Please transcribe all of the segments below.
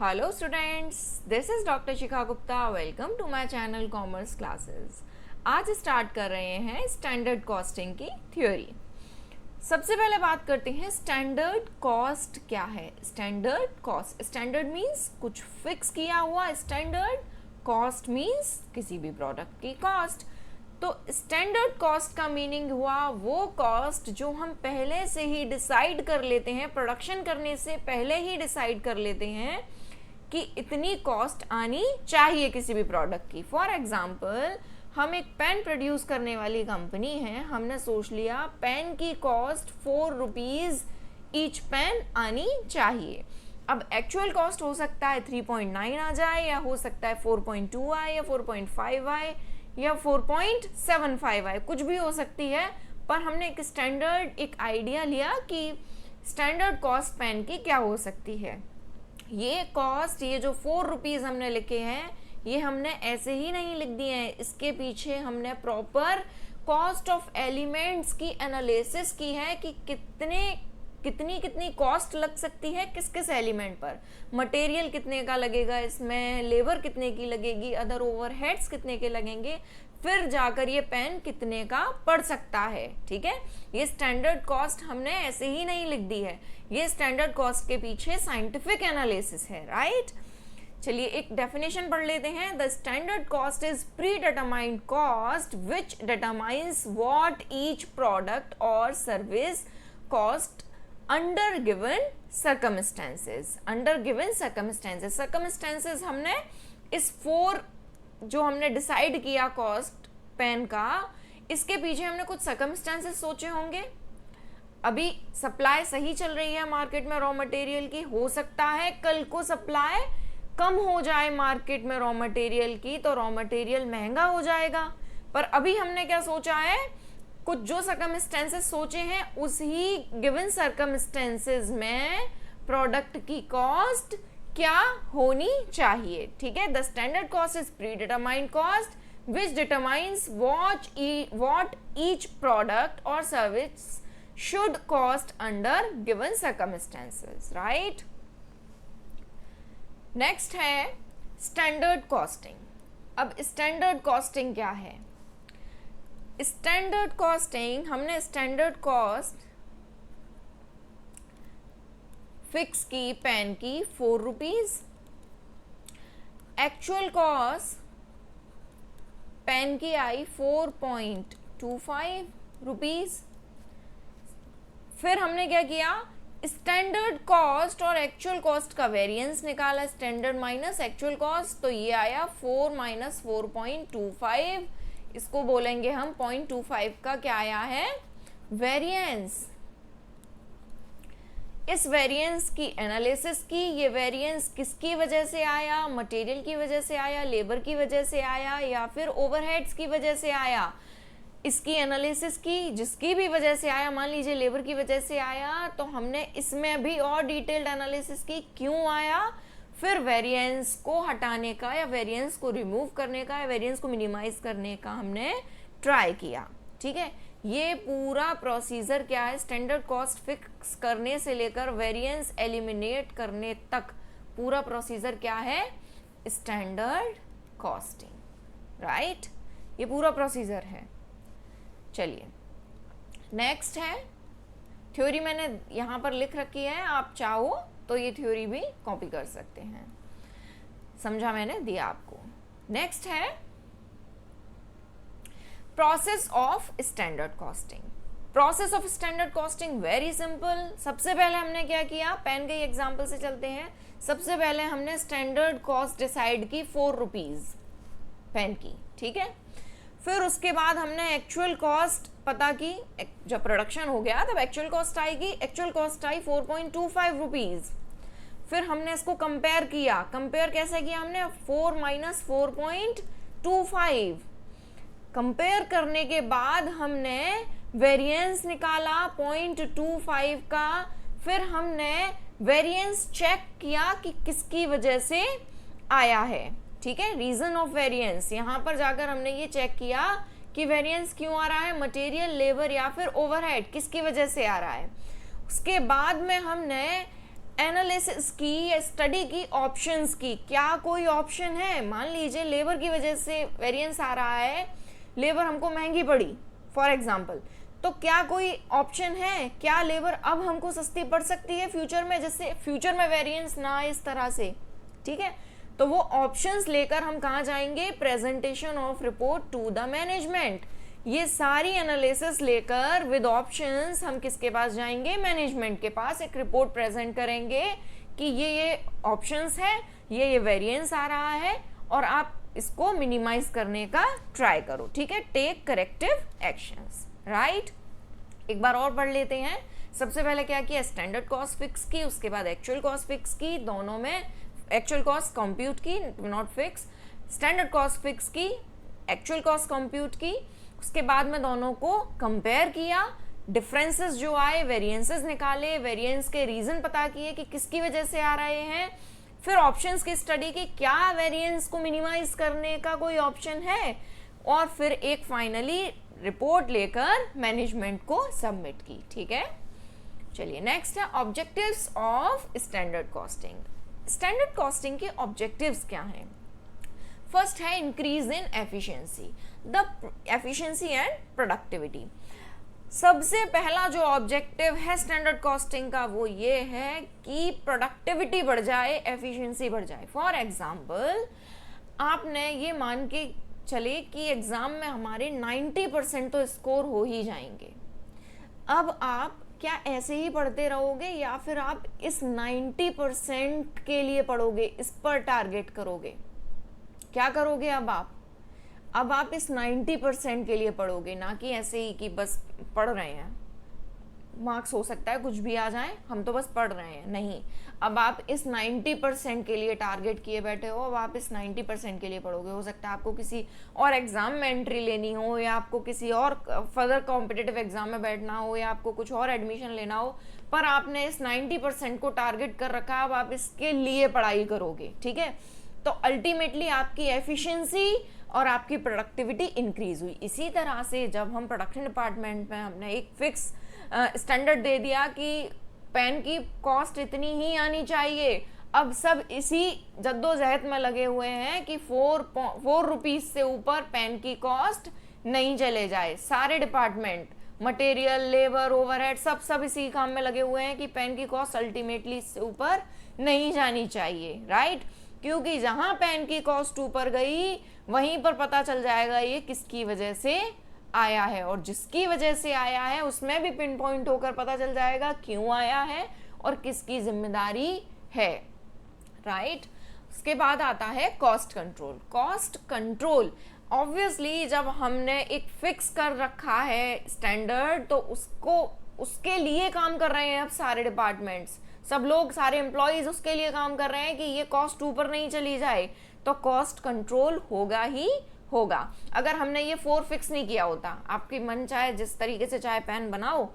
Hello students, this is doctor Shikha Gupta. Welcome to my channel commerce classes. आज start कर रहे हैं स्टैंडर्ड कॉस्टिंग की थ्योरी। सबसे पहले बात करते हैं स्टैंडर्ड कॉस्ट क्या है। स्टैंडर्ड कॉस्ट, स्टैंडर्ड मीन्स कुछ फिक्स किया हुआ, स्टैंडर्ड कॉस्ट मीन्स किसी भी प्रोडक्ट की कॉस्ट। तो स्टैंडर्ड कॉस्ट का मीनिंग हुआ वो कॉस्ट जो हम पहले से ही डिसाइड कर लेते हैं, प्रोडक्शन करने से पहले ही डिसाइड कर लेते हैं कि इतनी कॉस्ट आनी चाहिए किसी भी प्रोडक्ट की। फॉर एग्जाम्पल, हम एक पेन प्रोड्यूस करने वाली कंपनी है, हमने सोच लिया पेन की कॉस्ट 4 रुपीज़ ईच पेन आनी चाहिए। अब एक्चुअल कॉस्ट हो सकता है 3.9 आ जाए, या हो सकता है 4.2 आए, या 4.5 आए, या 4.75 आए, कुछ भी हो सकती है। पर हमने एक स्टैंडर्ड, एक आइडिया लिया कि स्टैंडर्ड कॉस्ट पेन की क्या हो सकती है। ये कॉस्ट, ये जो 4 रुपीज़ हमने लिखे हैं, ये हमने ऐसे ही नहीं लिख दिए हैं। इसके पीछे हमने प्रॉपर कॉस्ट ऑफ एलिमेंट्स की एनालिसिस की है कि कितनी कॉस्ट लग सकती है किस किस एलिमेंट पर, मटेरियल कितने का लगेगा इसमें, लेबर कितने की लगेगी, अदर ओवरहेड्स कितने के लगेंगे, फिर जाकर ये पेन कितने का पड़ सकता है। ठीक है, ये स्टैंडर्ड कॉस्ट हमने ऐसे ही नहीं लिख दी है, ये स्टैंडर्ड कॉस्ट के पीछे साइंटिफिक एनालिसिस है, राइट। चलिए एक डेफिनेशन पढ़ लेते हैं। The standard cost is predetermined cost which determines what each product और service cost under given circumstances. Under given circumstances, circumstances हमने इस 4 जो हमने डिसाइड किया कॉस्ट पेन का, इसके पीछे हमने कुछ सर्कमस्टेंसेस सोचे होंगे। अभी सप्लाई सही चल रही है मार्केट में रॉ मटेरियल की, हो सकता है कल को सप्लाई कम हो जाए मार्केट में रॉ मटेरियल की, तो रॉ मटेरियल महंगा हो जाएगा। पर अभी हमने क्या सोचा है, कुछ जो सर्कमस्टेंसेस सोचे हैं उसी गिवन सर्कमस्टेंसेस में प्रोडक्ट की कॉस्ट क्या होनी चाहिए। ठीक है, the standard cost is predetermined cost which determines what each product और service should cost under given circumstances, right. Next है स्टैंडर्ड कॉस्टिंग। अब स्टैंडर्ड कॉस्टिंग क्या है? स्टैंडर्ड कॉस्टिंग, हमने स्टैंडर्ड कॉस्ट फिक्स की पेन की 4 रुपीज़, एक्चुअल कॉस्ट पेन की आई 4.25 rupees. फिर हमने क्या किया, स्टैंडर्ड कॉस्ट और एक्चुअल कॉस्ट का वेरिएंस निकाला, स्टैंडर्ड माइनस एक्चुअल कॉस्ट, तो ये आया 4 माइनस 4.25, इसको बोलेंगे हम 0.25 का क्या आया है, वेरिएंस। इस वेरिएंस की एनालिसिस की, ये वेरिएंस किसकी वजह से आया, मटेरियल की वजह से आया, लेबर की वजह से आया, या फिर ओवरहेड्स की वजह से आया, इसकी एनालिसिस की। जिसकी भी वजह से आया, मान लीजिए लेबर की वजह से आया, तो हमने इसमें भी और डिटेल्ड एनालिसिस की क्यों आया, फिर वेरिएंस को हटाने का या वेरिएंस को रिमूव करने का या वेरिएंस को मिनिमाइज करने का हमने ट्राई किया। ठीक है, ये पूरा प्रोसीजर क्या है, स्टैंडर्ड कॉस्ट फिक्स करने से लेकर वेरिएंस एलिमिनेट करने तक पूरा प्रोसीजर क्या है, स्टैंडर्ड कॉस्टिंग, राइट। ये पूरा प्रोसीजर है। चलिए नेक्स्ट है थ्योरी, मैंने यहाँ पर लिख रखी है, आप चाहो तो ये थ्योरी भी कॉपी कर सकते हैं, समझा मैंने दिया आपको। नेक्स्ट है process of standard costing. Process of standard costing very simple. सबसे पहले हमने क्या किया, पेन के एग्जांपल से चलते हैं। सबसे पहले हमने स्टैंडर्ड कॉस्ट डिसाइड की 4 रुपीज़ पेन की, ठीक है। फिर उसके बाद हमने एक्चुअल कॉस्ट पता की, जब प्रोडक्शन हो गया तब एक्चुअल कॉस्ट आएगी, एक्चुअल कॉस्ट आई 4.25 रुपीज़। फिर हमने इसको कंपेयर किया, कंपेयर कैसे किया हमने, 4 माइनस 4.25, कंपेयर करने के बाद हमने वेरिएंस निकाला 0.25 का। फिर हमने वेरिएंस चेक किया कि किसकी वजह से आया है, ठीक है, रीजन ऑफ वेरिएंस। यहाँ पर जाकर हमने ये चेक किया कि वेरिएंस क्यों आ रहा है, मटेरियल, लेबर या फिर ओवरहेड, किसकी वजह से आ रहा है। उसके बाद में हमने एनालिसिस की या स्टडी की ऑप्शंस की, क्या कोई ऑप्शन है? मान लीजिए लेबर की वजह से वेरिएंस आ रहा है, लेबर हमको महंगी पड़ी फॉर एग्जांपल, तो क्या कोई ऑप्शन है? क्या लेबर अब हमको सस्ती पड़ सकती है फ्यूचर में, जिससे फ्यूचर में वेरिएंस ना आए इस तरह से? ठीक है, तो वो ऑप्शंस लेकर हम कहाँ जाएंगे? Presentation of report to the management. ये सारी एनालिसिस लेकर विद ऑप्शंस हम किसके पास जाएंगे? मैनेजमेंट के पास। एक रिपोर्ट प्रेजेंट करेंगे कि ये ऑप्शंस है, ये वेरिएंस आ रहा है और आप इसको मिनिमाइज करने का ट्राई करो। ठीक है, टेक करेक्टिव एक्शंस, राइट। एक बार और पढ़ लेते हैं। सबसे पहले क्या किया? स्टैंडर्ड कॉस्ट फिक्स की, उसके बाद एक्चुअल कॉस्ट फिक्स की, दोनों में एक्चुअल कॉस्ट कंप्यूट की, not fix. Standard cost fix की, एक्चुअल कॉस्ट कंप्यूट की, उसके बाद में दोनों को कंपेयर किया, डिफरेंसेस जो आए वेरिएंसेस निकाले, वेरिएंस के रीजन पता किए कि किसकी वजह से आ रहे हैं, फिर ऑप्शंस की स्टडी की, क्या वेरिएंस को मिनिमाइज करने का कोई ऑप्शन है, और फिर एक फाइनली रिपोर्ट लेकर मैनेजमेंट को सबमिट की। ठीक है, चलिए नेक्स्ट है objectives of standard costing. Standard costing के ऑब्जेक्टिव्स क्या हैं? फर्स्ट है increase in efficiency, the efficiency and productivity. सबसे पहला जो ऑब्जेक्टिव है स्टैंडर्ड कॉस्टिंग का वो ये है कि प्रोडक्टिविटी बढ़ जाए, एफिशिएंसी बढ़ जाए। फॉर एग्जांपल, आपने ये मान के चले कि एग्जाम में हमारे 90% तो स्कोर हो ही जाएंगे। अब आप क्या ऐसे ही पढ़ते रहोगे या फिर आप इस 90% के लिए पढ़ोगे, इस पर टारगेट करोगे? क्या करोगे अब आप इस 90% के लिए पढ़ोगे, ना कि ऐसे ही कि बस पढ़ रहे हैं, मार्क्स हो सकता है कुछ भी आ जाए, हम तो बस पढ़ रहे हैं। नहीं, अब आप इस 90% के लिए टारगेट किए बैठे हो, अब आप इस 90% के लिए पढ़ोगे। हो सकता है आपको किसी और एग्जाम में एंट्री लेनी हो, या आपको किसी और फर्दर कॉम्पिटिटिव एग्जाम में बैठना हो, या आपको कुछ और एडमिशन लेना हो, पर आपने इस 90% को टारगेट कर रखा, अब आप इसके लिए पढ़ाई करोगे। ठीक है, तो अल्टीमेटली आपकी एफिशिएंसी और आपकी प्रोडक्टिविटी इंक्रीज हुई। इसी तरह से जब हम प्रोडक्शन डिपार्टमेंट में हमने एक फिक्स स्टैंडर्ड दे दिया कि पेन की कॉस्ट इतनी ही आनी चाहिए, अब सब इसी जद्दोजहद में लगे हुए हैं कि 4 रुपीज से ऊपर पेन की कॉस्ट नहीं चले जाए। सारे डिपार्टमेंट, मटेरियल, लेबर, ओवरहेड, सब इसी काम में लगे हुए हैं कि पेन की कॉस्ट अल्टीमेटली इससे ऊपर नहीं जानी चाहिए, राइट। क्योंकि जहां पेन की कॉस्ट ऊपर गई वहीं पर पता चल जाएगा ये किसकी वजह से आया है, और जिसकी वजह से आया है उसमें भी पिन पॉइंट होकर पता चल जाएगा क्यों आया है और किसकी जिम्मेदारी है, राइट। उसके बाद आता है cost control. Cost control obviously जब हमने एक फिक्स कर रखा है स्टैंडर्ड, तो उसके लिए काम कर रहे हैं अब सारे डिपार्टमेंट्स, सब लोग, सारे एम्प्लॉयज उसके लिए काम कर रहे हैं कि ये कॉस्ट ऊपर नहीं चली जाए, तो कॉस्ट कंट्रोल होगा ही होगा। अगर हमने ये 4 फिक्स नहीं किया होता, आपकी मन चाहे जिस तरीके से चाहे पेन बनाओ,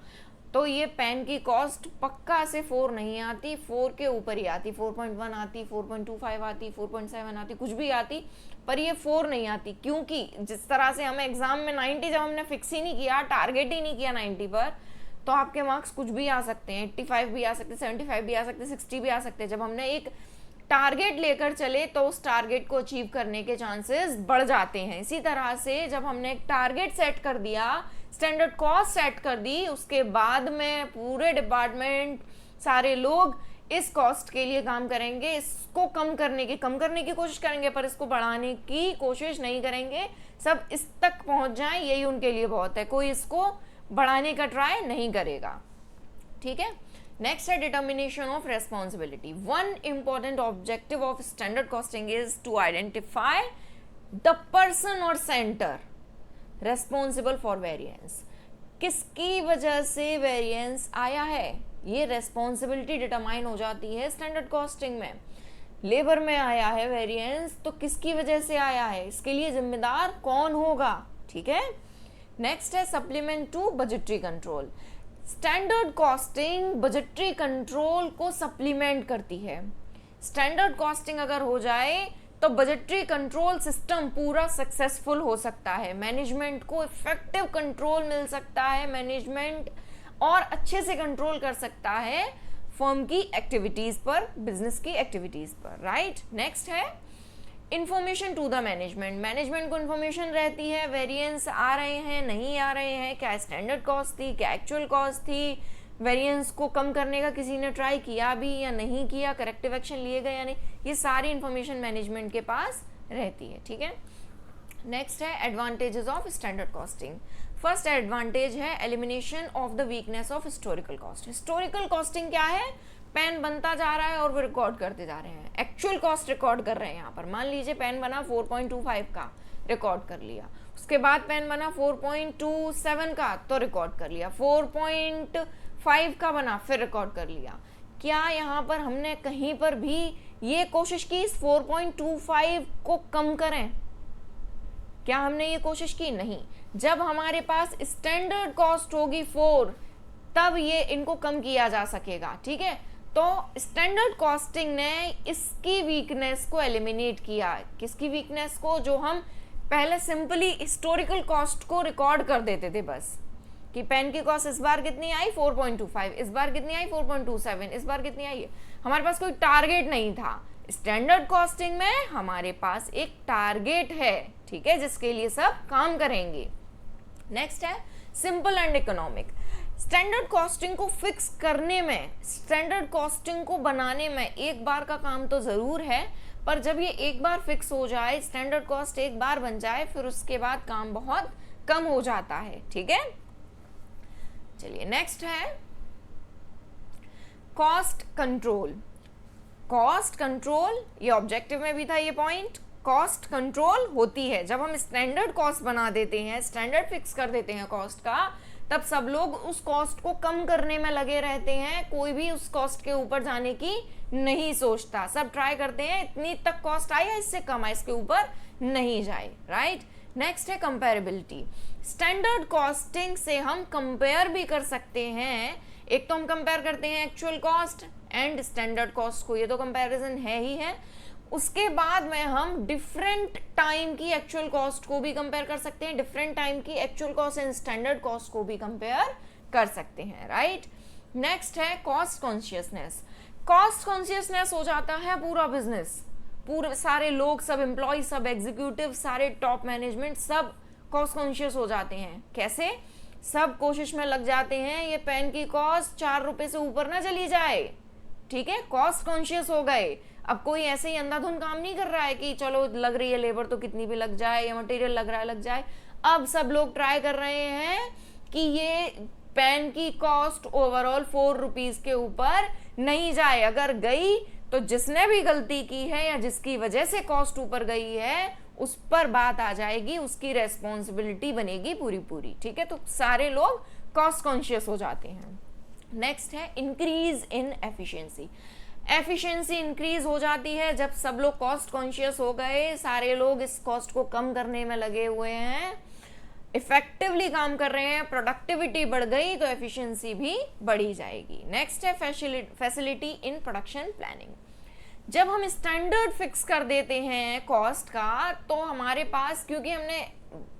तो ये पेन की कॉस्ट पक्का से 4 नहीं आती, 4 के ऊपर ही आती, 4.1 आती, 4.25 आती, 4.7 आती, कुछ भी आती, पर ये 4 नहीं आती। क्योंकि जिस तरह से हमें एग्जाम में 90 जब हमने फिक्स ही नहीं किया, टारगेट ही नहीं किया 90 पर, तो आपके मार्क्स कुछ भी आ सकते हैं, 85 भी आ सकते, 75 भी आ सकते, 60 भी आ सकते। जब हमने एक टारगेट लेकर चले तो उस टारगेट को अचीव करने के चांसेस बढ़ जाते हैं। इसी तरह से जब हमने एक टारगेट सेट कर दिया, स्टैंडर्ड कॉस्ट सेट कर दी, उसके बाद में पूरे डिपार्टमेंट, सारे लोग इस कॉस्ट के लिए काम करेंगे, इसको कम करने की कोशिश करेंगे, पर इसको बढ़ाने की कोशिश नहीं करेंगे। सब इस तक पहुंच जाएं, यही उनके लिए बहुत है, कोई इसको बढ़ाने का ट्राई नहीं करेगा। ठीक है, नेक्स्ट है determination of responsibility. One important objective of standard costing is to identify the person और सेंटर रेस्पॉन्सिबल फॉर वेरिएंस। किसकी वजह से वेरिएंस आया है, ये रेस्पॉन्सिबिलिटी डिटरमाइन हो जाती है स्टैंडर्ड कॉस्टिंग में। लेबर में आया है वेरिएंस, तो किसकी वजह से आया है, इसके लिए जिम्मेदार कौन होगा। ठीक है, नेक्स्ट है supplement to budgetary control. Standard costing budgetary control को सप्लीमेंट करती है। स्टैंडर्ड कॉस्टिंग अगर हो जाए तो बजटरी कंट्रोल सिस्टम पूरा सक्सेसफुल हो सकता है, मैनेजमेंट को इफेक्टिव कंट्रोल मिल सकता है, मैनेजमेंट और अच्छे से कंट्रोल कर सकता है फर्म की एक्टिविटीज पर, बिजनेस की एक्टिविटीज पर, राइट। नेक्स्ट है information to the management. Management को इंफॉर्मेशन रहती है, वेरिएंस आ रहे हैं, नहीं आ रहे हैं, क्या स्टैंडर्ड कॉस्ट थी, क्या एक्चुअल कॉस्ट थी, वेरिएंस को कम करने का किसी ने ट्राई किया भी या नहीं किया, करेक्टिव एक्शन लिए गए या नहीं, ये सारी इंफॉर्मेशन मैनेजमेंट के पास रहती है, ठीक है। नेक्स्ट है advantages of standard costing. First advantage है elimination of the weakness of historical cost. Historical costing क्या है? पेन बनता जा रहा है और वो रिकॉर्ड करते जा रहे हैं, एक्चुअल कॉस्ट रिकॉर्ड कर रहे हैं। यहाँ पर मान लीजिए पेन बना 4.25 का, रिकॉर्ड कर लिया, उसके बाद पेन बना 4.27 का तो रिकॉर्ड कर लिया, 4.5 का बना फिर रिकॉर्ड कर लिया। क्या यहाँ पर हमने कहीं पर भी ये कोशिश की इस 4.25 को कम करें? क्या हमने ये कोशिश की? नहीं। जब हमारे पास स्टैंडर्ड कॉस्ट होगी 4, तब ये इनको कम किया जा सकेगा, ठीक है। तो स्टैंडर्ड कॉस्टिंग ने इसकी वीकनेस को एलिमिनेट किया। किसकी वीकनेस को? जो हम पहले सिंपली हिस्टोरिकल कॉस्ट को रिकॉर्ड कर देते थे बस, कि पेन की कॉस्ट इस बार कितनी आई 4.25, इस बार कितनी आई 4.27, इस बार कितनी आई है। हमारे पास कोई टारगेट नहीं था। स्टैंडर्ड कॉस्टिंग में हमारे पास एक टारगेट है, ठीक है, जिसके लिए सब काम करेंगे। नेक्स्ट है simple and economic. Standard costing को फिक्स करने में, स्टैंडर्ड कॉस्टिंग को बनाने में एक बार का काम तो जरूर है, पर जब ये एक बार फिक्स हो जाए, स्टैंडर्ड कॉस्ट एक बार बन जाए, फिर उसके बाद काम बहुत कम हो जाता है, ठीक है। चलिए नेक्स्ट है कॉस्ट कंट्रोल। कॉस्ट कंट्रोल, ये ऑब्जेक्टिव में भी था ये पॉइंट। कॉस्ट कंट्रोल होती है जब हम स्टैंडर्ड कॉस्ट बना देते हैं, स्टैंडर्ड फिक्स कर देते हैं कॉस्ट का, तब सब लोग उस कॉस्ट को कम करने में लगे रहते हैं। कोई भी उस कॉस्ट के ऊपर जाने की नहीं सोचता, सब ट्राई करते हैं इतनी तक कॉस्ट आई है, इससे कम है, इसके ऊपर नहीं जाए, राइट। नेक्स्ट है कंपेरेबिलिटी। स्टैंडर्ड कॉस्टिंग से हम कंपेयर भी कर सकते हैं। एक तो हम कंपेयर करते हैं actual cost and standard cost को, ये तो कंपैरिजन है ही है। उसके बाद में हम डिफरेंट टाइम की एक्चुअल कॉस्ट को भी कंपेयर कर सकते हैं, डिफरेंट टाइम की actual cost and standard cost को भी कंपेयर कर सकते हैं, राइट। नेक्स्ट है कॉस्ट कॉन्शियसनेस। कॉस्ट कॉन्शियसनेस हो जाता है पूरा बिजनेस, पूरे सारे लोग, सब एम्प्लॉय, सब एग्जीक्यूटिव, सारे टॉप मैनेजमेंट, सब कॉस्ट कॉन्शियस हो जाते हैं। कैसे? सब कोशिश में लग जाते हैं ये पेन की कॉस्ट 4 रुपए से ऊपर ना चली जाए, ठीक है, कॉस्ट कॉन्शियस हो गए। अब कोई ऐसे ही अंधाधुंध काम नहीं कर रहा है कि चलो लग रही है लेबर तो कितनी भी लग जाए, या मटेरियल लग रहा है लग जाए। अब सब लोग ट्राई कर रहे हैं कि ये पेन की कॉस्ट ओवरऑल 4 रुपीज के ऊपर नहीं जाए। अगर गई तो जिसने भी गलती की है या जिसकी वजह से कॉस्ट ऊपर गई है उस पर बात आ जाएगी, उसकी रेस्पॉन्सिबिलिटी बनेगी पूरी पूरी, ठीक है। तो सारे लोग कॉस्ट कॉन्शियस हो जाते हैं। नेक्स्ट है increase in efficiency. Efficiency increase हो जाती है जब सब लोग कॉस्ट कॉन्शियस हो गए, सारे लोग इस कॉस्ट को कम करने में लगे हुए हैं, इफेक्टिवली काम कर रहे हैं, प्रोडक्टिविटी बढ़ गई तो एफिशिएंसी भी बढ़ी जाएगी। नेक्स्ट है फैसिलिटी इन प्रोडक्शन प्लानिंग। जब हम स्टैंडर्ड फिक्स कर देते हैं कॉस्ट का, तो हमारे पास, क्योंकि हमने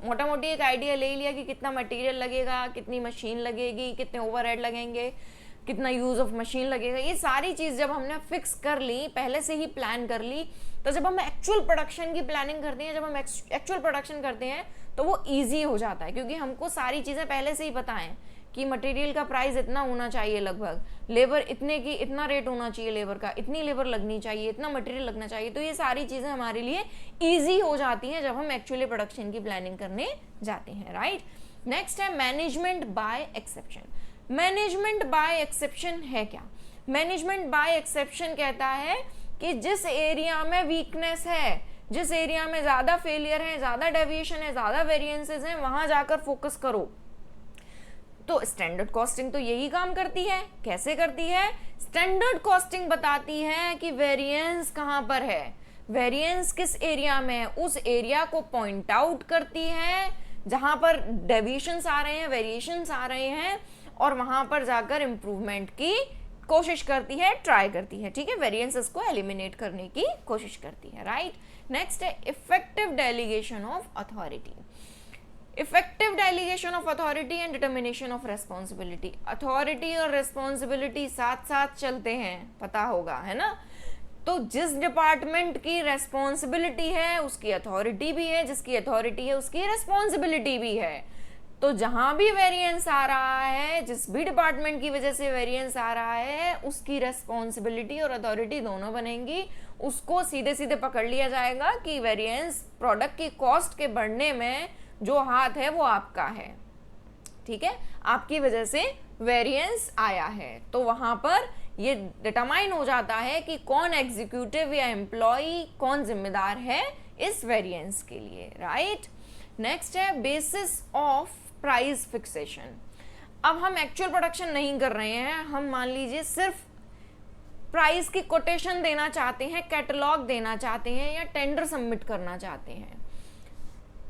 मोटा मोटी एक आइडिया ले लिया कि कितना मटेरियल लगेगा, कितनी मशीन लगेगी, कितने ओवरहेड लगेंगे, कितना यूज ऑफ मशीन लगेगा, ये सारी चीज जब हमने फिक्स कर ली, पहले से ही प्लान कर ली, तो जब हम एक्चुअल प्रोडक्शन की प्लानिंग करते हैं, जब हम एक्चुअल प्रोडक्शन करते हैं तो वो इजी हो जाता है, क्योंकि हमको सारी चीजें पहले से ही पता है कि मटेरियल का प्राइस इतना होना चाहिए, लगभग लेबर इतने की, इतना रेट होना चाहिए लेबर का, इतनी लेबर लगनी चाहिए, इतना मटेरियल लगना चाहिए। तो ये सारी चीजें हमारे लिए इजी हो जाती हैं जब हम एक्चुअली प्रोडक्शन की प्लानिंग करने जाते हैं, राइट। नेक्स्ट है management by exception. Management by exception है क्या? मैनेजमेंट बाय एक्सेप्शन कहता है कि जिस एरिया में वीकनेस है, जिस एरिया में ज्यादा फेलियर है, ज्यादा डेविएशन है, ज्यादा वेरिएंसेस हैं, वहां जाकर फोकस करो। तो स्टैंडर्ड कॉस्टिंग तो यही काम करती है। कैसे करती है? स्टैंडर्ड कॉस्टिंग बताती है कि वेरिएंस कहां पर है, वेरिएंस किस एरिया में है, उस एरिया को पॉइंट आउट करती है जहां पर डेविएशंस आ रहे हैं, वेरिएशंस आ रहे हैं, और वहां पर जाकर इंप्रूवमेंट की कोशिश करती है, ट्राई करती है, ठीक है, वेरिएंसेस को एलिमिनेट करने की कोशिश करती है, राइट। नेक्स्ट है effective delegation of authority. Effective delegation of authority and determination of responsibility, authority और रेस्पॉन्सिबिलिटी साथ साथ चलते हैं, पता होगा, है ना। तो जिस डिपार्टमेंट की रेस्पॉन्सिबिलिटी है उसकी अथॉरिटी भी है, जिसकी अथॉरिटी है उसकी रेस्पॉन्सिबिलिटी भी है। तो जहां भी वेरिएंस आ रहा है, जिस भी डिपार्टमेंट की वजह से वेरिएंस आ रहा है, उसकी रेस्पॉन्सिबिलिटी और अथॉरिटी दोनों बनेंगी। उसको सीधे सीधे पकड़ लिया जाएगा कि वेरिएंस प्रोडक्ट की कॉस्ट के बढ़ने में जो हाथ है वो आपका है, ठीक है, आपकी वजह से वेरिएंस आया है। तो वहां पर ये डिटरमाइन हो जाता है कि कौन एग्जीक्यूटिव या एम्प्लॉय, कौन जिम्मेदार है इस वेरिएंस के लिए, राइट। नेक्स्ट है बेसिस ऑफ प्राइस फिक्सेशन। अब हम एक्चुअल प्रोडक्शन नहीं कर रहे हैं, हम मान लीजिए सिर्फ प्राइस की कोटेशन देना चाहते हैं, कैटलॉग देना चाहते हैं या टेंडर सबमिट करना चाहते हैं।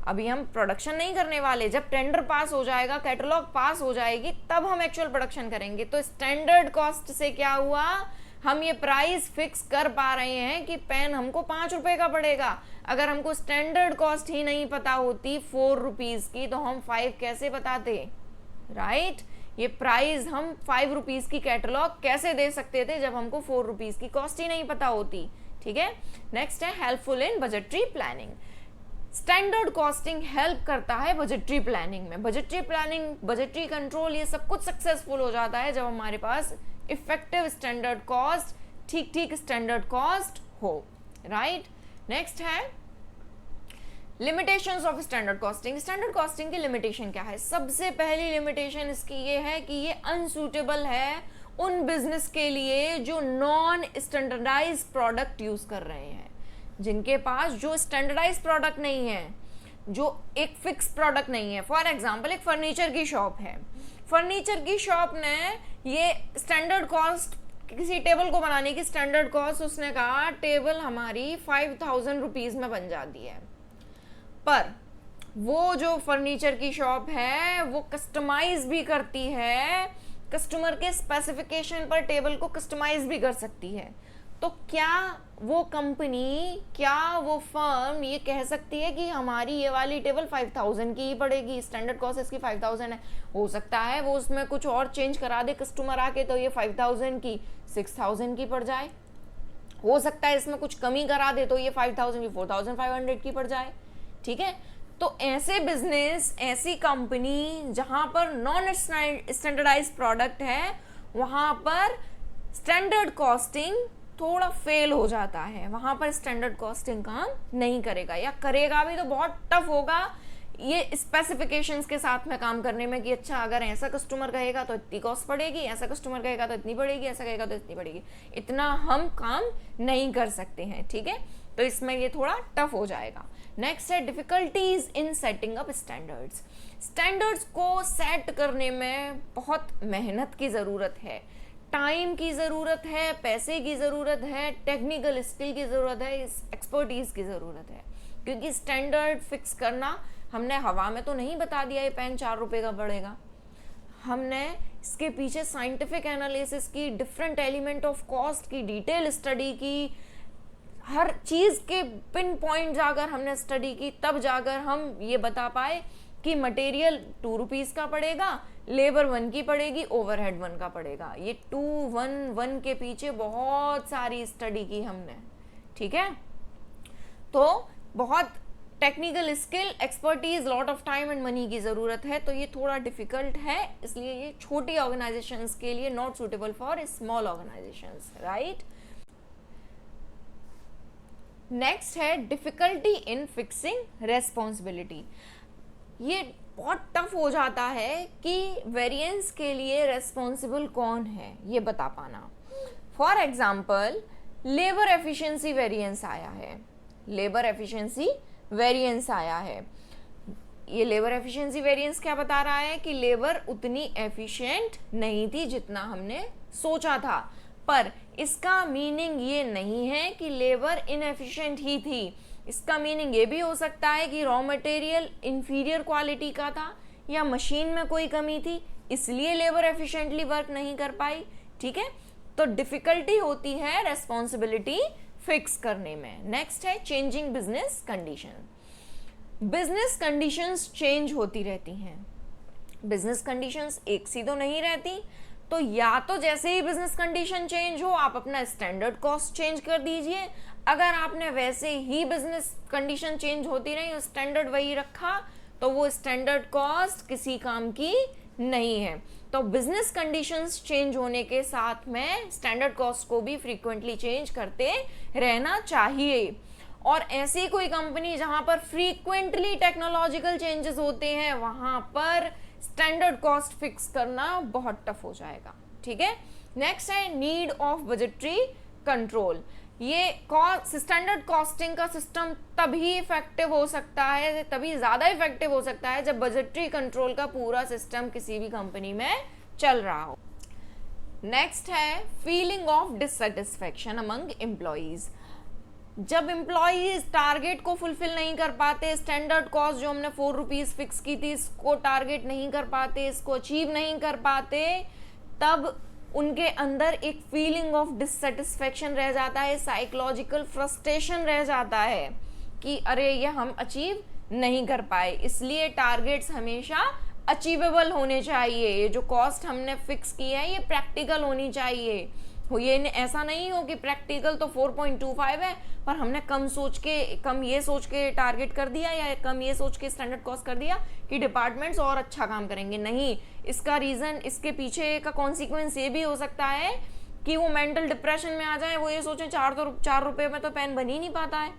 अभी हम प्रोडक्शन नहीं करने वाले, जब टेंडर पास हो जाएगा, कैटलॉग पास हो जाएगी, तब हम एक्चुअल प्रोडक्शन करेंगे। तो स्टैंडर्ड कॉस्ट से क्या हुआ, हम ये प्राइस फिक्स कर पा रहे हैं कि पेन हमको 5 रुपए का पड़ेगा। अगर हमको स्टैंडर्ड कॉस्ट ही नहीं पता होती 4 रुपीज की, तो हम 5 कैसे बताते, राइट। ये प्राइस हम 5 रुपीज की कैटलॉग कैसे दे सकते थे जब हमको 4 रुपीज की कॉस्ट ही नहीं पता होती, ठीक है। नेक्स्ट है helpful in budgetary planning. Standard costing help करता है बजटरी प्लानिंग में। बजटरी प्लानिंग, बजटरी कंट्रोल, ये सब कुछ सक्सेसफुल हो जाता है जब हमारे पास इफेक्टिव स्टैंडर्ड कॉस्ट, ठीक ठीक स्टैंडर्ड कॉस्ट हो, राइट। नेक्स्ट है limitations of standard costing. Standard costing की लिमिटेशन क्या है? सबसे पहली लिमिटेशन इसकी ये है कि ये अनसूटेबल है उन बिजनेस के लिए जो नॉन स्टैंडर्डाइज प्रोडक्ट यूज कर रहे हैं, जिनके पास जो स्टैंडर्डाइज प्रोडक्ट नहीं है, जो एक फिक्स प्रोडक्ट नहीं है। फॉर एग्जांपल एक फर्नीचर की शॉप है, फर्नीचर की शॉप ने ये स्टैंडर्ड कॉस्ट, किसी टेबल को बनाने की स्टैंडर्ड कॉस्ट उसने कहा टेबल हमारी 5000 रुपीज में बन जाती है, पर वो जो फर्नीचर की शॉप है वो कस्टमाइज भी करती है, कस्टमर के स्पेसिफिकेशन पर टेबल को कस्टमाइज भी कर सकती है। तो क्या वो कंपनी, क्या वो फर्म ये कह सकती है कि हमारी ये वाली टेबल 5000 की ही पड़ेगी, स्टैंडर्ड कॉस्ट इसकी 5000 है? हो सकता है वो उसमें कुछ और चेंज करा दे कस्टमर आके, तो ये 5000 की 6000 की पड़ जाए। हो सकता है इसमें कुछ कमी करा दे तो ये 5000 की 4500 की पड़ जाए, ठीक है। तो ऐसे बिजनेस, ऐसी कंपनी जहां पर नॉन स्टैंडर्डाइज प्रोडक्ट है, वहां पर स्टैंडर्ड कॉस्टिंग थोड़ा फेल हो जाता है, वहां पर स्टैंडर्ड कॉस्टिंग काम नहीं करेगा, या करेगा भी तो बहुत टफ होगा ये स्पेसिफिकेशंस के साथ में काम करने में कि अच्छा अगर ऐसा कस्टमर कहेगा तो इतनी कॉस्ट पड़ेगी, ऐसा कस्टमर कहेगा तो इतनी पड़ेगी, ऐसा कहेगा तो इतनी पड़ेगी, इतना हम काम नहीं कर सकते हैं, ठीक है। तो इसमें ये थोड़ा टफ हो जाएगा। नेक्स्ट है difficulties in setting up standards. Standards को सेट करने में बहुत मेहनत की ज़रूरत है, टाइम की ज़रूरत है, पैसे की ज़रूरत है, टेक्निकल स्किल की ज़रूरत है, एक्सपर्टीज़ की ज़रूरत है, क्योंकि स्टैंडर्ड फिक्स करना हमने हवा में तो नहीं बता दिया ये पेन 4 रुपए का पड़ेगा, हमने इसके पीछे साइंटिफिक एनालिसिस की, डिफरेंट एलिमेंट ऑफ कॉस्ट की डिटेल स्टडी की, हर चीज़ के पिन पॉइंट जाकर हमने स्टडी की, तब जाकर हम ये बता पाए कि मटेरियल 2 रुपीज़ का पड़ेगा, लेबर 1 की पड़ेगी, ओवरहेड 1 का पड़ेगा। ये 2, 1 के पीछे बहुत सारी स्टडी की हमने, ठीक है। तो बहुत technical skill, expertise, lot of time and money की ज़रूरत है, तो ये थोड़ा डिफिकल्ट है, इसलिए ये छोटी ऑर्गेनाइजेशंस के लिए not suitable for small organisations, right. Next है डिफिकल्टी इन फिक्सिंग रेस्पॉन्सिबिलिटी। ये बहुत टफ हो जाता है कि वेरिएंस के लिए रेस्पॉन्सिबल कौन है ये बता पाना। For example labour efficiency variance आया है, लेबर एफिशिएंसी वेरिएंस आया है। ये लेबर एफिशिएंसी वेरिएंस क्या बता रहा है कि लेबर उतनी एफिशिएंट नहीं थी जितना हमने सोचा था, पर इसका मीनिंग ये नहीं है कि लेबर इनएफिशिएंट ही थी। इसका मीनिंग ये भी हो सकता है कि रॉ मटेरियल इंफीरियर क्वालिटी का था या मशीन में कोई कमी थी, इसलिए लेबर एफिशिएंटली वर्क नहीं कर पाई, ठीक है। तो डिफिकल्टी होती है रेस्पॉन्सिबिलिटी फिक्स करने में। नेक्स्ट है changing business condition. Business conditions change होती रहती हैं। बिजनेस कंडीशंस एक सी तो नहीं रहती, तो या तो जैसे ही बिजनेस कंडीशन चेंज हो आप अपना स्टैंडर्ड कॉस्ट चेंज कर दीजिए। अगर आपने वैसे ही बिजनेस कंडीशन चेंज होती रही, स्टैंडर्ड वही रखा, तो वो स्टैंडर्ड कॉस्ट किसी काम की नहीं है। तो बिजनेस कंडीशंस चेंज होने के साथ में स्टैंडर्ड कॉस्ट को भी फ्रीक्वेंटली चेंज करते रहना चाहिए। और ऐसी कोई कंपनी जहां पर फ्रीक्वेंटली टेक्नोलॉजिकल चेंजेस होते हैं, वहां पर स्टैंडर्ड कॉस्ट फिक्स करना बहुत टफ हो जाएगा। ठीक है, नेक्स्ट है नीड ऑफ बजटरी कंट्रोल। ये स्टैंडर्ड कॉस्टिंग का सिस्टम तभी इफेक्टिव हो सकता है, तभी ज़्यादा इफेक्टिव हो सकता है जब बजटरी कंट्रोल का पूरा सिस्टम किसी भी कंपनी में चल रहा हो। नेक्स्ट है feeling of dissatisfaction among employees. जब एम्प्लॉयज टारगेट को फुलफिल नहीं कर पाते, स्टैंडर्ड कॉस्ट जो हमने 4 रुपीज़ फिक्स की थी इसको टारगेट नहीं कर पाते, इसको अचीव नहीं कर पाते, तब उनके अंदर एक फीलिंग ऑफ डिससेटिस्फैक्शन रह जाता है, साइकोलॉजिकल फ्रस्ट्रेशन रह जाता है कि अरे ये हम अचीव नहीं कर पाए। इसलिए टारगेट्स हमेशा अचीवेबल होने चाहिए। ये जो कॉस्ट हमने फिक्स की है ये प्रैक्टिकल होनी चाहिए। ये ऐसा नहीं हो कि प्रैक्टिकल तो 4.25 है पर हमने कम ये सोच के टारगेट कर दिया या कम ये सोच के स्टैंडर्ड कॉस्ट कर दिया कि डिपार्टमेंट्स और अच्छा काम करेंगे। नहीं, इसका रीज़न, इसके पीछे का कॉन्सिक्वेंस ये भी हो सकता है कि वो मेंटल डिप्रेशन में आ जाए, वो ये सोचें 4 रुपये में तो पेन बन ही नहीं पाता है,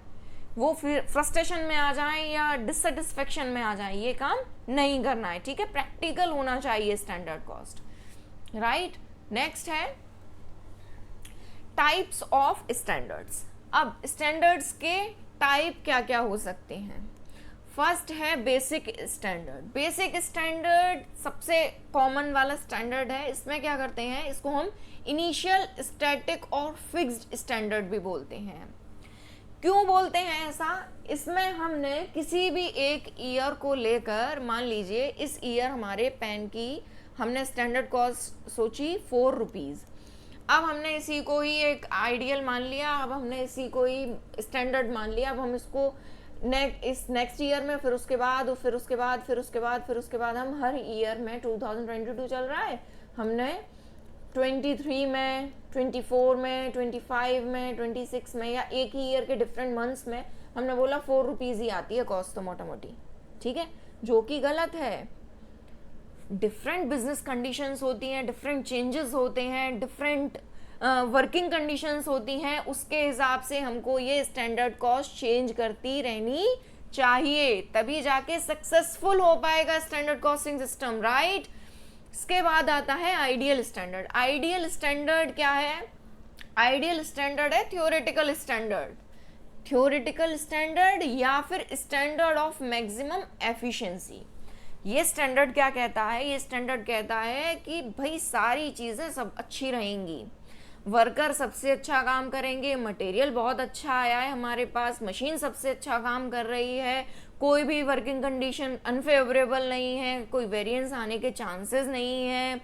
वो फिर फ्रस्ट्रेशन में आ जाए या डिससेटिस्फेक्शन में आ जाए। ये काम नहीं करना है। ठीक है, प्रैक्टिकल होना चाहिए स्टैंडर्ड कॉस्ट। राइट, नेक्स्ट है टाइप्स ऑफ स्टैंडर्ड्स। अब स्टैंडर्ड्स के टाइप क्या क्या हो सकते हैं। फर्स्ट है बेसिक स्टैंडर्ड। बेसिक स्टैंडर्ड सबसे कॉमन वाला स्टैंडर्ड है। इसमें क्या करते हैं, इसको हम इनिशियल, स्टैटिक और फिक्स्ड स्टैंडर्ड भी बोलते हैं। क्यों बोलते हैं ऐसा, इसमें हमने किसी भी एक ईयर को लेकर, मान लीजिए इस ईयर हमारे पेन की हमने स्टैंडर्ड कॉस्ट सोची 4 रुपीज़। अब हमने इसी को ही एक आइडियल मान लिया, अब हमने इसी को ही स्टैंडर्ड मान लिया। अब हम इसको नेक्स्ट ईयर में, फिर उसके बाद हम हर ईयर में, 2022 चल रहा है, हमने 23 में, 24 में, 25 में, 26 में या एक ही ईयर के डिफरेंट मंथ्स में हमने बोला 4 रुपीज़ ही आती है कॉस्ट तो मोटा मोटी। ठीक है, जो कि गलत है। डिफरेंट बिजनेस कंडीशंस होती हैं, डिफरेंट चेंजेस होते हैं, डिफरेंट वर्किंग कंडीशंस होती हैं, उसके हिसाब से हमको ये स्टैंडर्ड कॉस्ट चेंज करती रहनी चाहिए, तभी जाके सक्सेसफुल हो पाएगा स्टैंडर्ड कॉस्टिंग सिस्टम। राइट, इसके बाद आता है आइडियल स्टैंडर्ड। आइडियल स्टैंडर्ड क्या है, आइडियल स्टैंडर्ड है थ्योरेटिकल स्टैंडर्ड। थ्योरेटिकल स्टैंडर्ड या फिर स्टैंडर्ड ऑफ मैक्सिमम एफिशिएंसी। ये स्टैंडर्ड क्या कहता है, ये स्टैंडर्ड कहता है कि भाई सारी चीज़ें सब अच्छी रहेंगी, वर्कर सबसे अच्छा काम करेंगे, मटेरियल बहुत अच्छा आया है हमारे पास, मशीन सबसे अच्छा काम कर रही है, कोई भी वर्किंग कंडीशन अनफेवरेबल नहीं है, कोई वेरिएंस आने के चांसेस नहीं है,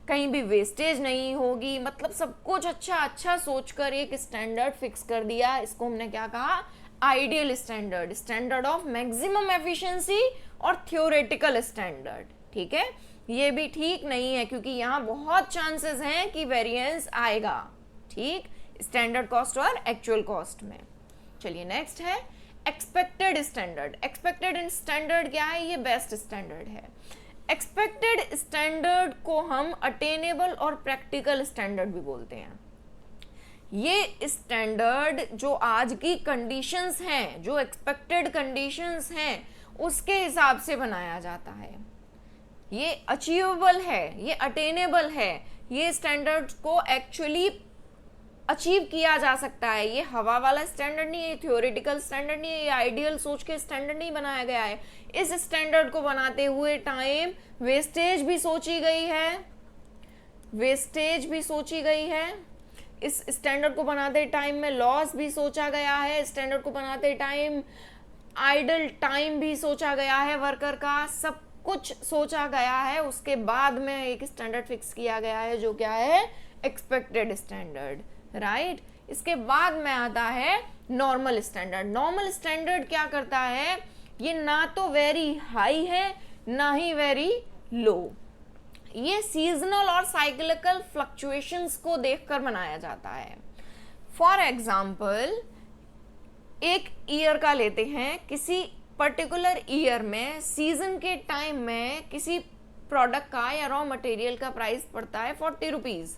कहीं भी वेस्टेज नहीं होगी, मतलब सब कुछ अच्छा सोचकर एक स्टैंडर्ड फिक्स कर दिया। इसको हमने क्या कहा, ideal standard, standard of maximum efficiency और थ्योरेटिकल स्टैंडर्ड। ठीक है, ये भी ठीक नहीं है क्योंकि यहाँ बहुत चांसेस हैं कि वेरिएंस आएगा। ठीक, स्टैंडर्ड कॉस्ट और एक्चुअल कॉस्ट में। चलिए नेक्स्ट है एक्सपेक्टेड स्टैंडर्ड। एक्सपेक्टेड स्टैंडर्ड क्या है, ये बेस्ट स्टैंडर्ड है। एक्सपेक्टेड स्टैंडर्ड को हम अटेनेबल और प्रैक्टिकल स्टैंडर्ड भी बोलते हैं। ये स्टैंडर्ड जो आज की कंडीशंस हैं, जो एक्सपेक्टेड कंडीशंस हैं, उसके हिसाब से बनाया जाता है। ये अचीवेबल है, ये अटेनेबल है, ये स्टैंडर्ड को एक्चुअली अचीव किया जा सकता है। ये हवा वाला स्टैंडर्ड नहीं है, ये थ्योरेटिकल स्टैंडर्ड नहीं है, ये आइडियल सोच के स्टैंडर्ड नहीं बनाया गया है। इस स्टैंडर्ड को बनाते हुए टाइम वेस्टेज भी सोची गई है, इस स्टैंडर्ड को बनाते टाइम में लॉस भी सोचा गया है, स्टैंडर्ड को बनाते टाइम आइडल टाइम भी सोचा गया है, वर्कर का सब कुछ सोचा गया है। उसके बाद में एक स्टैंडर्ड फिक्स किया गया है जो क्या है, एक्सपेक्टेड स्टैंडर्ड। राइट, इसके बाद में आता है नॉर्मल स्टैंडर्ड। नॉर्मल स्टैंडर्ड क्या करता है, ये ना तो वेरी हाई है ना ही वेरी लो। ये सीजनल और साइक्लिकल फ्लक्चुएशंस को देखकर बनाया जाता है। फॉर एग्जाम्पल, एक ईयर का लेते हैं, किसी पर्टिकुलर ईयर में सीजन के टाइम में किसी प्रोडक्ट का या रॉ मटेरियल का प्राइस पड़ता है 40 रुपीज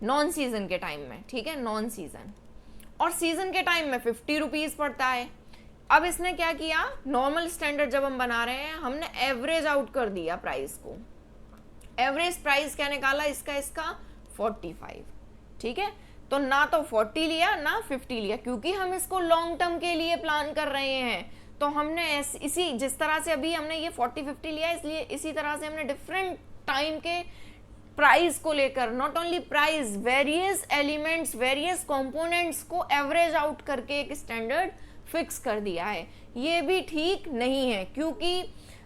नॉन सीजन के टाइम में, ठीक है, नॉन सीजन, और सीजन के टाइम में 50 रुपीज पड़ता है। अब इसने क्या किया, नॉर्मल स्टैंडर्ड जब हम बना रहे हैं हमने एवरेज आउट कर दिया प्राइस को। एवरेज प्राइस क्या निकाला इसका 45, ठीक है। तो ना तो 40 लिया ना 50 लिया, क्योंकि हम इसको लॉन्ग टर्म के लिए प्लान कर रहे हैं। तो हमने इसी जिस तरह से अभी हमने ये 40-50 लिया, इसलिए इसी तरह से हमने डिफरेंट टाइम के प्राइस को लेकर, not only price, various elements, various components को एवरेज आउट करके एक स्टैंडर्ड फिक्स कर दिया है। ये भी ठीक नहीं है, क्योंकि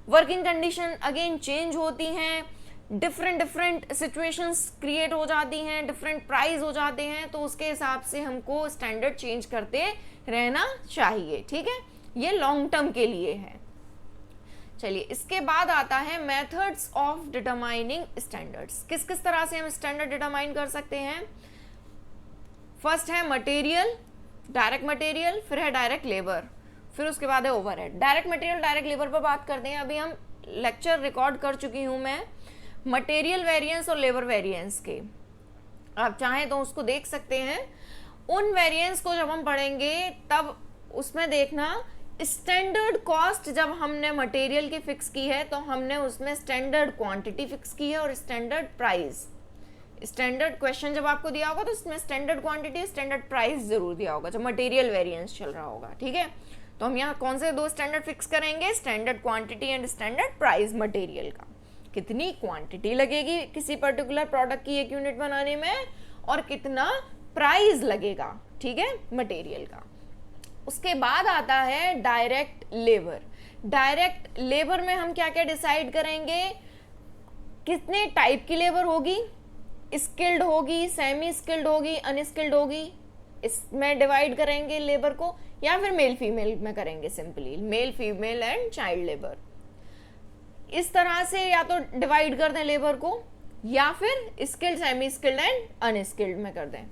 वर्किंग कंडीशन अगेन चेंज होती हैं, डिफरेंट सिचुएशंस क्रिएट हो जाती हैं, डिफरेंट प्राइस हो जाते हैं, तो उसके हिसाब से हमको स्टैंडर्ड चेंज करते रहना चाहिए, ठीक है। ये लॉन्ग टर्म के लिए है। चलिए, इसके बाद आता है मेथड्स ऑफ डिटरमाइनिंग स्टैंडर्ड्स। किस किस तरह से हम स्टैंडर्ड डिटरमाइन कर सकते हैं। फर्स्ट है मटेरियल, डायरेक्ट मटेरियल, फिर है डायरेक्ट लेबर, फिर उसके बाद है overhead. Direct material direct labour पर बात करते हैं। अभी हम लेक्चर रिकॉर्ड कर चुकी हूं मैं मटेरियल वेरिएंस और लेबर वेरिएंस के, आप चाहें तो उसको देख सकते हैं। उन वेरिएंस को जब हम पढ़ेंगे तब उसमें देखना, स्टैंडर्ड कॉस्ट जब हमने मटेरियल की फिक्स की है तो हमने उसमें स्टैंडर्ड क्वांटिटी फिक्स की है और स्टैंडर्ड प्राइस। स्टैंडर्ड क्वेश्चन जब आपको दिया होगा तो इसमें स्टैंडर्ड क्वांटिटी स्टैंडर्ड प्राइस जरूर दिया होगा जब मटेरियल वेरिएंस चल रहा होगा, ठीक है। तो हम यहाँ कौन से दो स्टैंडर्ड फिक्स करेंगे, standard quantity and standard price. Material का कितनी क्वांटिटी लगेगी किसी पर्टिकुलर प्रोडक्ट की एक यूनिट बनाने में, और कितना प्राइस लगेगा, ठीक है, मटेरियल का। उसके बाद आता है डायरेक्ट लेबर। डायरेक्ट लेबर में हम क्या क्या डिसाइड करेंगे, कितने टाइप की लेबर होगी, स्किल्ड होगी, सेमी स्किल्ड होगी, अनस्किल्ड होगी, इसमें डिवाइड करेंगे लेबर को, या फिर मेल फीमेल में करेंगे, simply male female and child labour. इस तरह से या तो डिवाइड कर दें लेबर को, या फिर skilled, semi skilled and unskilled में कर दें।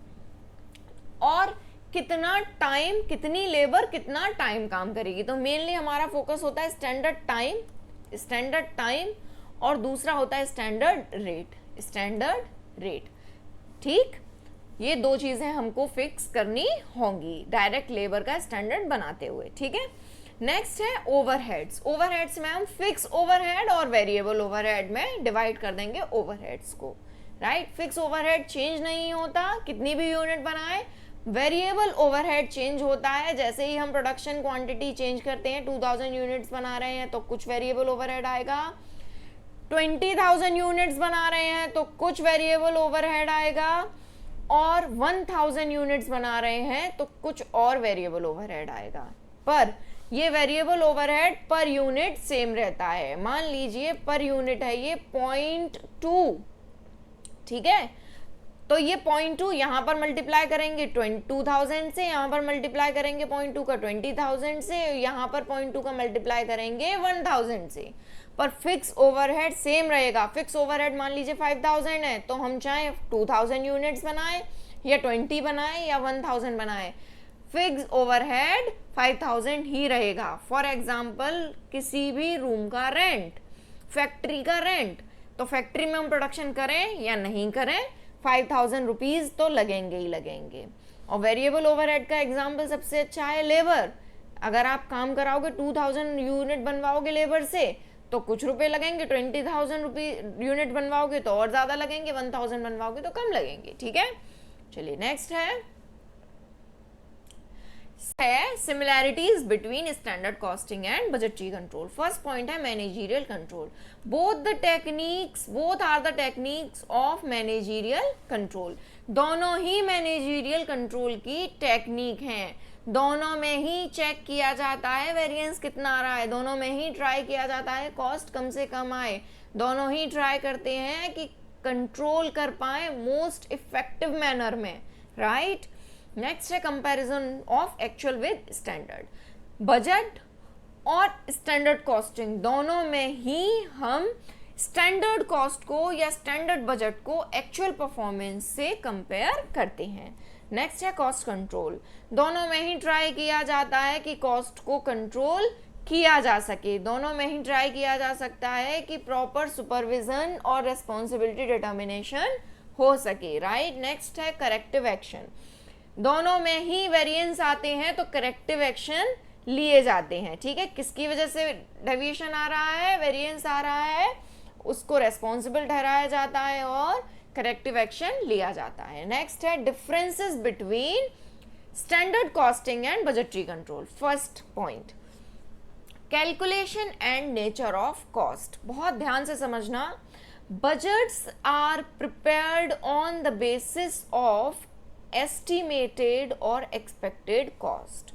और कितना टाइम, कितनी लेबर कितना टाइम काम करेगी। तो मेनली हमारा फोकस होता है स्टैंडर्ड टाइम, और दूसरा होता है स्टैंडर्ड रेट, ठीक। ये दो चीजें हमको फिक्स करनी होंगी डायरेक्ट लेबर का स्टैंडर्ड बनाते हुए, ठीक है। नेक्स्ट है ओवरहेड्स। ओवरहेड्स में हम फिक्स ओवरहेड और वेरिएबल ओवरहेड में डिवाइड कर देंगे ओवरहेड्स को, राइट। फिक्स ओवरहेड चेंज नहीं होता कितनी भी यूनिट बनाए, वेरिएबल ओवरहेड चेंज होता है। जैसे ही हम प्रोडक्शन क्वांटिटी चेंज करते हैं, 2000 यूनिट्स बना रहे हैं तो कुछ वेरिएबल ओवरहेड आएगा, 20,000 यूनिट्स बना रहे हैं तो कुछ वेरिएबल ओवरहेड आएगा, और 1000 यूनिट्स बना रहे हैं तो कुछ और वेरिएबल ओवरहेड आएगा। पर ये variable overhead per unit same रहता है। मान लीजिए पर यूनिट है ये 0.2, ठीक है। तो ये 0.2 यहाँ पर मल्टीप्लाई करेंगे 2000 से, यहाँ पर मल्टीप्लाई करेंगे 0.2 का 20,000 से, यहाँ पर 0.2 का मल्टीप्लाई करेंगे 1000 से, पर फिक्स ओवरहेड सेम रहेगा। फिक्स ओवरहेड मान लीजिए 5000 है, तो हम चाहे 2000 यूनिट्स बनाए या 20 बनाए या 1000 बनाए, फिक्स ओवरहेड 5000 ही रहेगा। फॉर एग्जाम्पल, किसी भी रूम का रेंट, फैक्ट्री का रेंट, तो फैक्ट्री में हम प्रोडक्शन करें या नहीं करें, 5000 रुपीज तो लगेंगे ही लगेंगे। और वेरिएबल ओवरहेड का एग्जाम्पल सबसे अच्छा है लेबर। अगर आप काम कराओगे 2000 यूनिट बनवाओगे लेबर से तो कुछ रुपए लगेंगे, 20,000 यूनिट बनवाओगे तो और ज्यादा लगेंगे, 1000 बनवाओगे तो कम लगेंगे, ठीक है। चलिए नेक्स्ट है similarities between standard costing and budgetary control. First point है managerial control. Both are the techniques of managerial control. दोनों ही मैनेजरियल कंट्रोल की टेक्निक हैं। दोनों में ही चेक किया जाता है वेरिएंस कितना आ रहा है, दोनों में ही ट्राई किया जाता है कॉस्ट कम से कम आए, दोनों ही ट्राई करते हैं कि कंट्रोल कर पाए मोस्ट इफेक्टिव मैनर में, राइट। नेक्स्ट है comparison of actual with standard. Budget और स्टैंडर्ड कॉस्टिंग, दोनों में ही हम स्टैंडर्ड कॉस्ट को या स्टैंडर्ड बजट को एक्चुअल परफॉर्मेंस से कंपेयर करते हैं। नेक्स्ट है कॉस्ट कंट्रोल, दोनों में ही ट्राई किया जाता है कि कॉस्ट को कंट्रोल किया जा सके, दोनों में ही ट्राई किया जा सकता है कि प्रॉपर सुपरविजन और रेस्पॉन्सिबिलिटी डिटर्मिनेशन हो सके, राइट। नेक्स्ट है करेक्टिव एक्शन, दोनों में ही वेरिएंस आते हैं तो करेक्टिव एक्शन लिए जाते हैं, ठीक है। किसकी वजह से डेविएशन आ रहा है, वेरिएंस आ रहा है, उसको रेस्पॉन्सिबल ठहराया जाता है और करेक्टिव एक्शन लिया जाता है। नेक्स्ट है differences between standard costing and budgetary control. First point, calculation and nature of cost, बहुत ध्यान से समझना। Budgets are prepared on the basis of estimated or expected cost.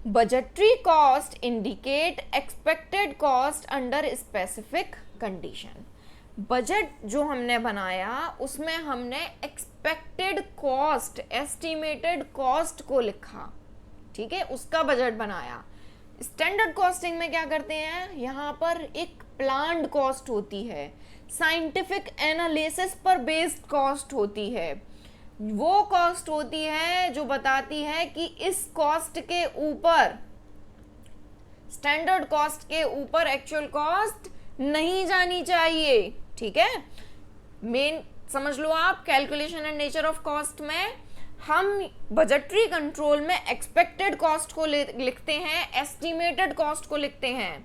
Budgetary cost indicate expected cost under specific condition. Budget जो हमने बनाया उसमें हमने expected cost, estimated cost को लिखा, ठीक है, उसका बजट बनाया। स्टैंडर्ड कॉस्टिंग में क्या करते हैं, यहाँ पर एक प्लान्ड कॉस्ट होती है, साइंटिफिक एनालिसिस पर बेस्ड कॉस्ट होती है, वो कॉस्ट होती है जो बताती है कि इस कॉस्ट के ऊपर, स्टैंडर्ड कॉस्ट के ऊपर एक्चुअल कॉस्ट नहीं जानी चाहिए, ठीक है। मेन समझ लो आप, calculation and nature of cost में हम बजटरी कंट्रोल में एक्सपेक्टेड कॉस्ट को लिखते हैं, एस्टिमेटेड कॉस्ट को लिखते हैं।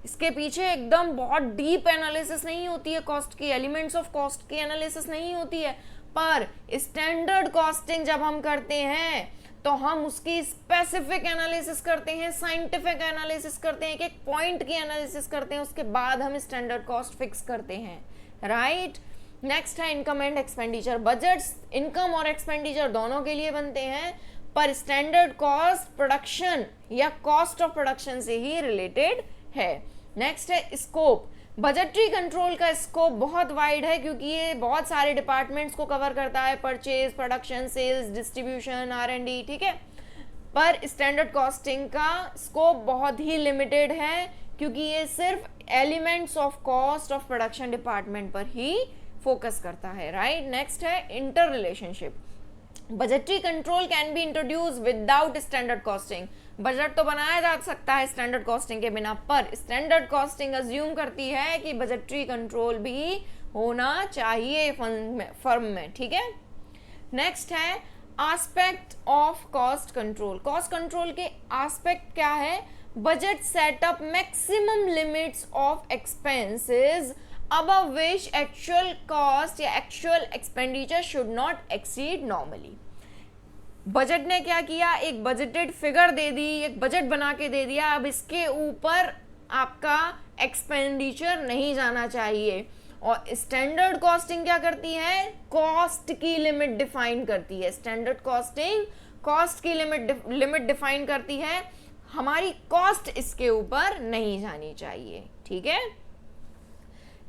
इसके पीछे एकदम बहुत डीप एनालिसिस नहीं होती है कॉस्ट की, एलिमेंट्स ऑफ कॉस्ट की एनालिसिस नहीं होती है, पर स्टैंडर्ड कॉस्टिंग जब हम करते हैं तो हम उसकी स्पेसिफिक एनालिसिस करते हैं, साइंटिफिक एनालिसिस करते हैं, एक पॉइंट की एनालिसिस करते हैं, उसके बाद हम स्टैंडर्ड कॉस्ट फिक्स करते हैं, राइट। नेक्स्ट है income and expenditure. Budgets income और एक्सपेंडिचर दोनों के लिए बनते हैं, पर स्टैंडर्ड कॉस्ट प्रोडक्शन या कॉस्ट ऑफ प्रोडक्शन से ही रिलेटेड है। नेक्स्ट है स्कोप। बजटरी कंट्रोल का स्कोप बहुत वाइड है क्योंकि ये बहुत सारे डिपार्टमेंट्स को कवर करता है, purchase, production, sales, distribution, R&D, ठीक है। पर स्टैंडर्ड कॉस्टिंग का स्कोप बहुत ही लिमिटेड है क्योंकि ये सिर्फ elements of cost of production department पर ही फोकस करता है, राइट। नेक्स्ट है inter relationship. Budgetary control can be introduce without standard costing. Budget तो बनाया जा सकता है स्टैंडर्ड कॉस्टिंग के बिना, पर स्टैंडर्ड कॉस्टिंग अज्यूम करती है कि बजटरी कंट्रोल भी होना चाहिए फर्म में, ठीक है। नेक्स्ट है aspect of cost control. Cost control के एस्पेक्ट क्या है, budget setup maximum limits of expenses above which actual cost या actual expenditure should not exceed normally। Budget ने क्या किया, एक बजटेड फिगर दे दी, एक बजट बना के दे दिया, अब इसके ऊपर आपका एक्सपेंडिचर नहीं जाना चाहिए। और स्टैंडर्ड कॉस्टिंग क्या करती है, कॉस्ट की लिमिट डिफाइन करती है। स्टैंडर्ड कॉस्टिंग कॉस्ट की लिमिट डिफाइन करती है, हमारी कॉस्ट इसके ऊपर नहीं जानी चाहिए, ठीक है।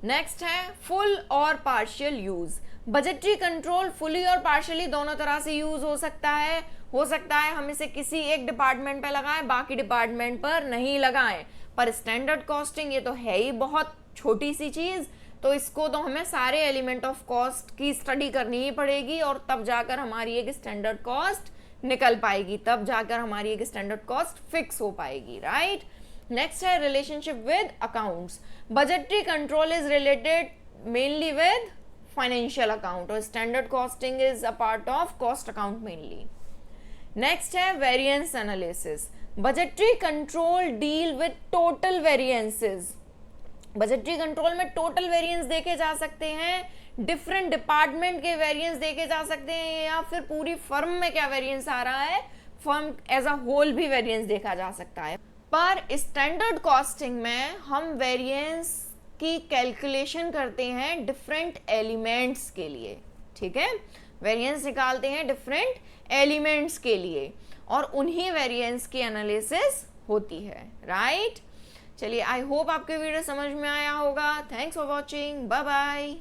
नेक्स्ट है फुल और partial use. Budgetary control fully और पार्शियली दोनों तरह से यूज हो सकता है हम इसे किसी एक डिपार्टमेंट पे लगाएं, बाकी डिपार्टमेंट पर नहीं लगाएं। पर स्टैंडर्ड कॉस्टिंग ये तो है ही बहुत छोटी सी चीज, तो इसको तो हमें सारे एलिमेंट ऑफ कॉस्ट की स्टडी करनी ही पड़ेगी और तब जाकर हमारी एक स्टैंडर्ड कॉस्ट निकल पाएगी, तब जाकर हमारी एक स्टैंडर्ड कॉस्ट फिक्स हो पाएगी, राइट। नेक्स्ट है relationship with accounts. Budgetary control is related mainly with financial account और standard costing is a part of cost account mainly. Next है variance analysis. Budgetary control deal with total variances. Budgetary control में total variance देखे जा सकते हैं, different department के variance देखे जा सकते हैं, या फिर पूरी फर्म में क्या वेरिएंस आ रहा है, फर्म एज अ होल भी वेरिएंस देखा जा सकता है। पर स्टैंडर्ड कॉस्टिंग में हम वेरिएंस की कैलकुलेशन करते हैं डिफरेंट एलिमेंट्स के लिए, ठीक है। वेरिएंस निकालते हैं डिफरेंट एलिमेंट्स के लिए और उन्हीं वेरिएंस की एनालिसिस होती है, राइट। चलिए, आई होप आपके वीडियो समझ में आया होगा। Thanks for watching, bye bye.